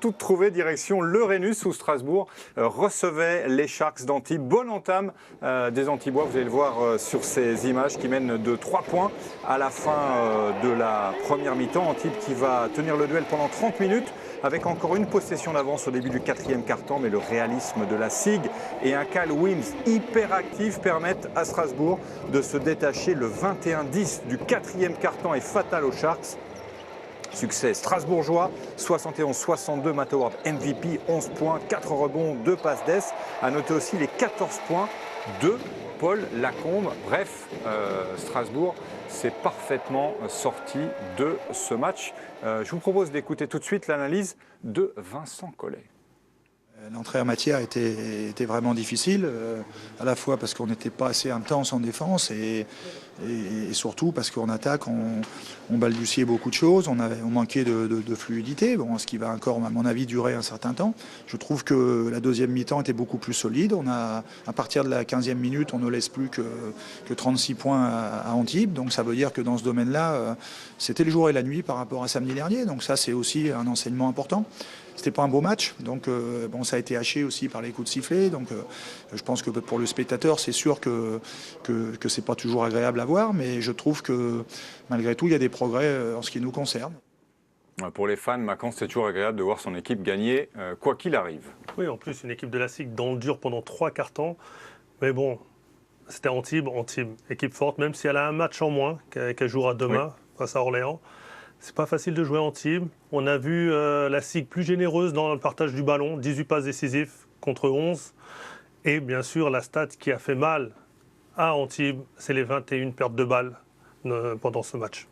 Toute trouvée, direction le Rhenus où Strasbourg recevait les Sharks d'Antibes. Bonne entame des Antibois, vous allez le voir sur ces images qui mènent de 3 points à la fin de la première mi-temps. Antibes qui va tenir le duel pendant 30 minutes avec encore une possession d'avance au début du quatrième quart-temps. Mais le réalisme de la SIG et un Kyle Wims hyper actif permettent à Strasbourg de se détacher. Le 21-10 du quatrième quart-temps est fatal aux Sharks. Succès strasbourgeois, 71-62, Matt Howard MVP, 11 points, 4 rebonds, 2 passes d'ess. À noter aussi les 14 points de Paul Lacombe. Bref, Strasbourg s'est parfaitement sorti de ce match. Je vous propose d'écouter tout de suite l'analyse de Vincent Collet. L'entrée en matière était vraiment difficile, à la fois parce qu'on n'était pas assez intense en défense et surtout parce qu'en attaque, on balbutiait beaucoup de choses, on manquait de fluidité, ce qui va encore, à mon avis, durer un certain temps. Je trouve que la deuxième mi-temps était beaucoup plus solide. À partir de la 15e minute, on ne laisse plus que 36 points à Antibes. Donc ça veut dire que dans ce domaine-là, c'était le jour et la nuit par rapport à samedi dernier. Donc ça, c'est aussi un enseignement important. C'était pas un beau match, donc ça a été haché aussi par les coups de sifflet. Donc je pense que pour le spectateur, c'est sûr que c'est pas toujours agréable à voir, mais je trouve que malgré tout, il y a des progrès en ce qui nous concerne. Pour les fans, Macan, c'est toujours agréable de voir son équipe gagner, quoi qu'il arrive. Oui, en plus, une équipe de la SIG dans le dur pendant 3 quarts-temps. Mais bon, c'était Antibes, équipe forte, même si elle a un match en moins qu'elle jouera demain face à Orléans. C'est pas facile de jouer Antibes. On a vu la SIG plus généreuse dans le partage du ballon, 18 passes décisives contre 11. Et bien sûr, la stat qui a fait mal à Antibes, c'est les 21 pertes de balles pendant ce match.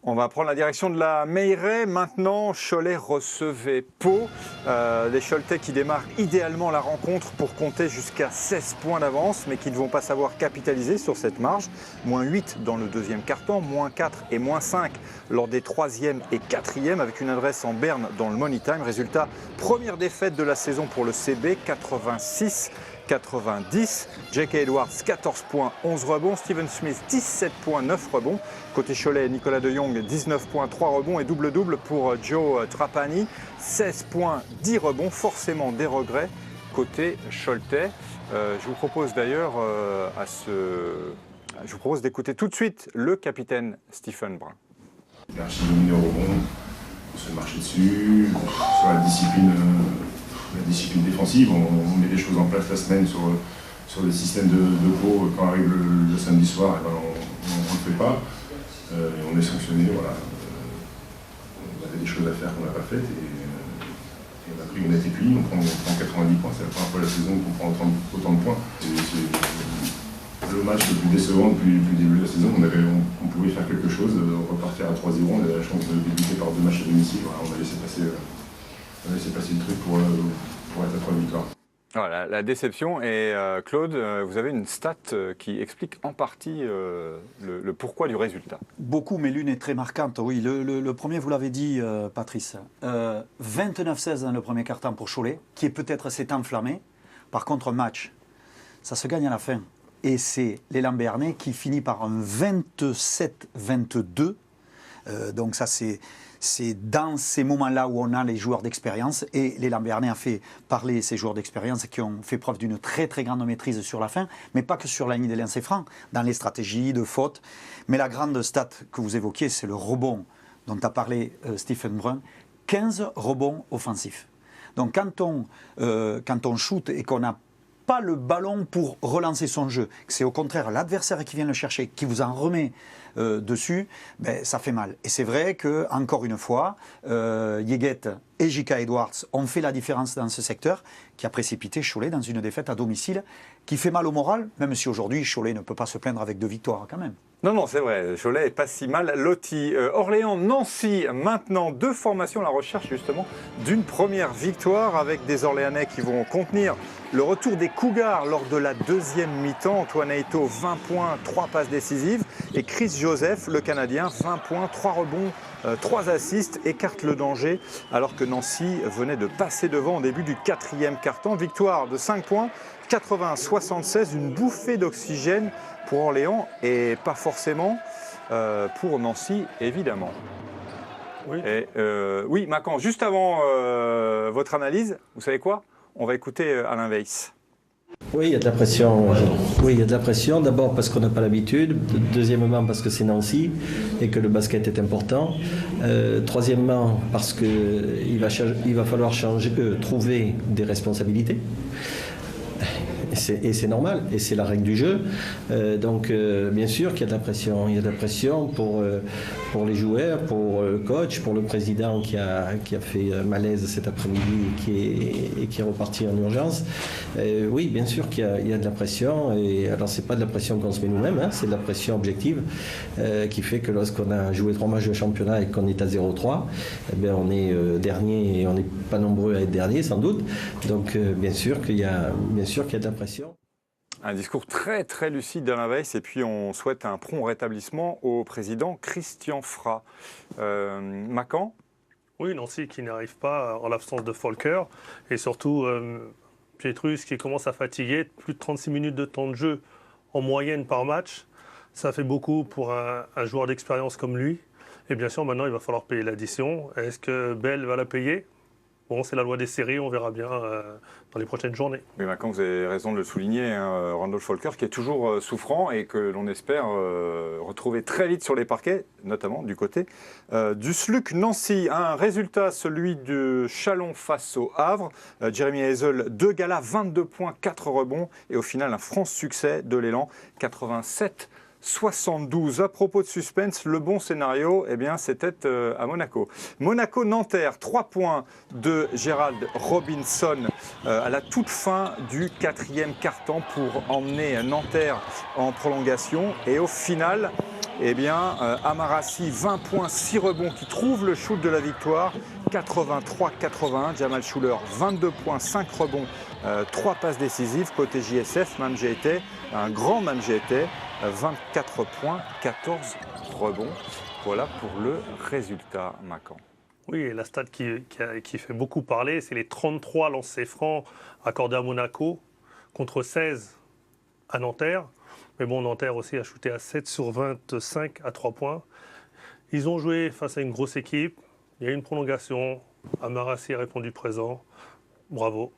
On va prendre la direction de la Meilleray. Maintenant, Cholet recevait Pau. Les Choletais qui démarrent idéalement la rencontre pour compter jusqu'à 16 points d'avance, mais qui ne vont pas savoir capitaliser sur cette marge. Moins 8 dans le deuxième quart-temps, moins 4 et moins 5 lors des 3e et 4e, avec une adresse en berne dans le Money Time. Résultat, première défaite de la saison pour le CB, 86-90. J.K. Edwards, 14 points, 11 rebonds. Steven Smith, 17 points, 9 rebonds. Côté Cholet, Nicolas De Jong, 19 points, 3 rebonds et double-double pour Joe Trapani. 16 points, 10 rebonds. Forcément des regrets côté Choletais. Je vous propose d'ailleurs je vous propose d'écouter tout de suite le capitaine Stephen Brun. L'archimie au rebond, on se fait marcher dessus, sur la discipline défensive, on met des choses en place la semaine sur le système de Pau. Quand arrive le samedi soir, on ne le fait pas, et on est sanctionné. Voilà. On avait des choses à faire qu'on n'a pas faites, et on a pris une nette écurie, on prend 90 points, c'est la première fois de la saison qu'on prend autant de points. C'est le match le plus décevant depuis le début de la saison. On pouvait faire quelque chose, repartir à 3-0, on avait la chance de débuter par 2 matchs à domicile. Voilà, on a laissé passer le truc pour être à 3 victoires. Voilà, la déception. Et Claude, vous avez une stat qui explique en partie le pourquoi du résultat. Beaucoup, mais l'une est très marquante. Oui, le premier, vous l'avez dit, Patrice. 29-16 dans le premier quart-temps pour Cholet, qui peut-être s'est enflammé. Par contre, match, ça se gagne à la fin. Et c'est l'élan béarnais qui finit par un 27-22. Donc ça, c'est dans ces moments-là où on a les joueurs d'expérience. Et l'élan béarnais a fait parler ces joueurs d'expérience qui ont fait preuve d'une très très grande maîtrise sur la fin, mais pas que sur la ligne des lancers francs, dans les stratégies de faute. Mais la grande stat que vous évoquiez, c'est le rebond dont a parlé Stephen Brun. 15 rebonds offensifs. Donc quand on shoot et qu'on n'a pas le ballon pour relancer son jeu, c'est au contraire l'adversaire qui vient le chercher, qui vous en remet dessus, ça fait mal. Et c'est vrai que encore une fois, Yeguet et J.K. Edwards ont fait la différence dans ce secteur, qui a précipité Cholet dans une défaite à domicile, qui fait mal au moral, même si aujourd'hui Cholet ne peut pas se plaindre avec 2 victoires quand même. Non, c'est vrai, Cholet est pas si mal loti. Orléans, Nancy, maintenant 2 formations à la recherche justement d'une première victoire avec des Orléanais qui vont contenir le retour des Cougars lors de la deuxième mi-temps. Antoine Aito, 20 points, 3 passes décisives. Et Chris Joseph, le Canadien, 20 points, 3 rebonds, 3 assists, écarte le danger alors que Nancy venait de passer devant au début du 4e quart-temps. Victoire de 5 points, 80-76, une bouffée d'oxygène pour Orléans et pas forcément pour Nancy, évidemment. Oui. Et, oui, Macan, juste avant votre analyse, vous savez quoi? On va écouter Alain Weiss. Oui, il y a de la pression. Oui, il y a de la pression. D'abord parce qu'on n'a pas l'habitude. Deuxièmement parce que c'est Nancy et que le basket est important. Troisièmement parce qu'il va falloir trouver des responsabilités. Et c'est normal, et c'est la règle du jeu. Donc, bien sûr qu'il y a de la pression. Il y a de la pression pour les joueurs, pour le coach, pour le président qui a fait malaise cet après-midi et qui est reparti en urgence. Oui, bien sûr qu'il y a de la pression. Et alors, c'est pas de la pression qu'on se met nous-mêmes, hein, c'est de la pression objective qui fait que lorsqu'on a joué 3 matchs de championnat et qu'on est à 0-3, eh bien, on est dernier et on n'est pas nombreux à être dernier, sans doute. Donc, bien sûr qu'il y a de la pression. Un discours très très lucide d'Alain Weiss et puis on souhaite un prompt rétablissement au président Christian Fra. Macan? Oui, Nancy qui n'arrive pas en l'absence de Volker et surtout Pietrus qui commence à fatiguer. Plus de 36 minutes de temps de jeu en moyenne par match, ça fait beaucoup pour un joueur d'expérience comme lui. Et bien sûr, maintenant, il va falloir payer l'addition. Est-ce que Bell va la payer? Bon, c'est la loi des séries, on verra bien dans les prochaines journées. Oui, Macan, vous avez raison de le souligner, hein, Randolph Volker qui est toujours souffrant et que l'on espère retrouver très vite sur les parquets, notamment du côté du SLUC Nancy. Un résultat, celui de Chalon face au Havre. Jeremy Hazel, 2 galas, 22 points, 4 rebonds et au final un franc succès de l'élan, 87-72. À propos de suspense, le bon scénario, eh bien, c'était à Monaco. Monaco-Nanterre, 3 points de Gérald Robinson à la toute fin du 4e quart-temps pour emmener Nanterre en prolongation. Et au final, eh bien, Amarassi, 20 points, 6 rebonds qui trouve le shoot de la victoire. 83-81. Jamal Schuller, 22 points, 5 rebonds, 3 passes décisives. Côté JSF, Mam GT, un grand Mam GT. 24 points, 14 rebonds. Voilà pour le résultat, Macan. Oui, et la stat qui fait beaucoup parler, c'est les 33 lancers francs accordés à Monaco contre 16 à Nanterre. Mais bon, Nanterre aussi a shooté à 7 sur 25 à 3 points. Ils ont joué face à une grosse équipe. Il y a eu une prolongation. Amarassi a répondu présent. Bravo.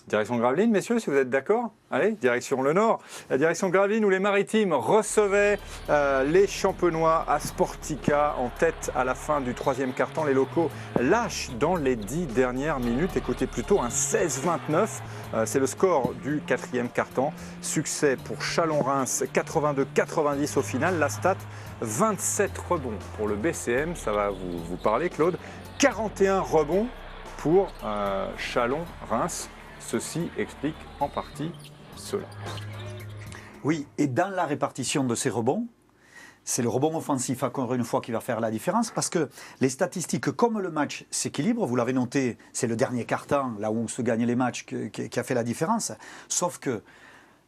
Direction Gravelines, messieurs, si vous êtes d'accord. Allez, direction le Nord. La direction Gravelines où les Maritimes recevaient les Champenois à Sportica en tête à la fin du 3e quart-temps. Les locaux lâchent dans les 10 dernières minutes. Écoutez plutôt un 16-29. C'est le score du 4e quart-temps. Succès pour Chalon-Reims, 82-90 au final. La stat, 27 rebonds pour le BCM. Ça va vous parler, Claude. 41 rebonds pour Chalon-Reims. Ceci explique en partie cela. Oui, et dans la répartition de ces rebonds, c'est le rebond offensif, encore une fois, qui va faire la différence, parce que les statistiques, comme le match s'équilibre, vous l'avez noté, c'est le dernier quart-temps, là où se gagnent les matchs, qui a fait la différence. Sauf que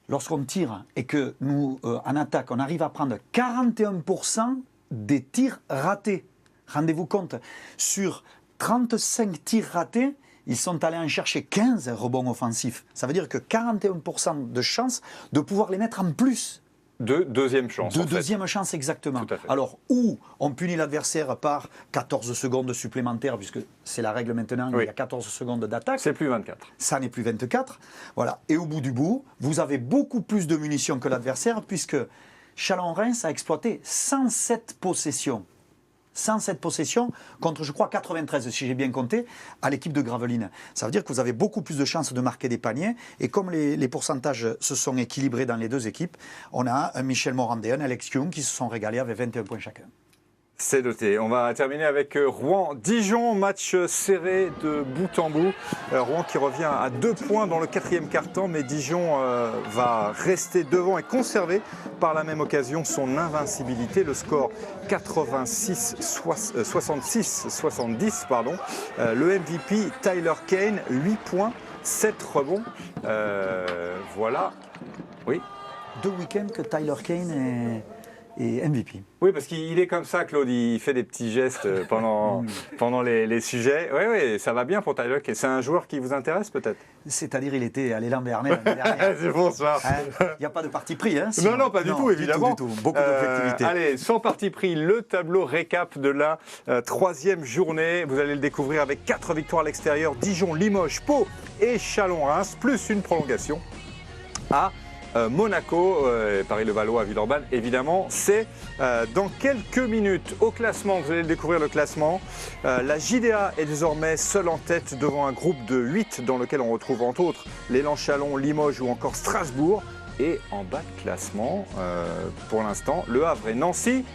lorsqu'on tire et que nous, en attaque, on arrive à prendre 41% des tirs ratés. Rendez-vous compte, sur 35 tirs ratés, ils sont allés en chercher 15 rebonds offensifs. Ça veut dire que 41% de chances de pouvoir les mettre en plus. De deuxième chance. De deuxième chance, exactement. Tout à fait. Alors, où on punit l'adversaire par 14 secondes supplémentaires, puisque c'est la règle maintenant, oui. Il y a 14 secondes d'attaque. C'est plus 24. Ça n'est plus 24. Voilà. Et au bout du bout, vous avez beaucoup plus de munitions que l'adversaire, puisque Chalon-Reims a exploité 107 possessions. 107 possessions contre, je crois, 93, si j'ai bien compté, à l'équipe de Gravelines. Ça veut dire que vous avez beaucoup plus de chances de marquer des paniers. Et comme les pourcentages se sont équilibrés dans les deux équipes, on a un Michel Morandé, un Alex Young qui se sont régalés avec 21 points chacun. C'est noté. On va terminer avec Rouen-Dijon, match serré de bout en bout. Rouen qui revient à 2 points dans le 4e quart-temps, mais Dijon va rester devant et conserver par la même occasion son invincibilité. Le score 66-70. Le MVP Tyler Kane, 8 points, 7 rebonds. Voilà. Oui. 2 week-ends que Tyler Kane et MVP. Oui, parce qu'il est comme ça, Claude, il fait des petits gestes pendant les sujets. Oui, oui, ça va bien pour Tyler. Et c'est un joueur qui vous intéresse peut-être? C'est-à-dire, il était à l'élan Bernay l'année dernière. C'est bon ça. Il n'y a pas de parti pris. Hein, Non, non, pas du tout, évidemment. Du tout. Beaucoup d'objectivité. Allez, sans parti pris, le tableau récap de la 3e journée. Vous allez le découvrir avec 4 victoires à l'extérieur. Dijon, Limoges, Pau et Châlons-Reims, plus une prolongation à Monaco, Paris-Levallois à Villeurbanne, évidemment. C'est dans quelques minutes au classement. Vous allez le découvrir, le classement. La JDA est désormais seule en tête devant un groupe de 8 dans lequel on retrouve entre autres l'Élan Chalon, Limoges ou encore Strasbourg. Et en bas de classement, pour l'instant, Le Havre et Nancy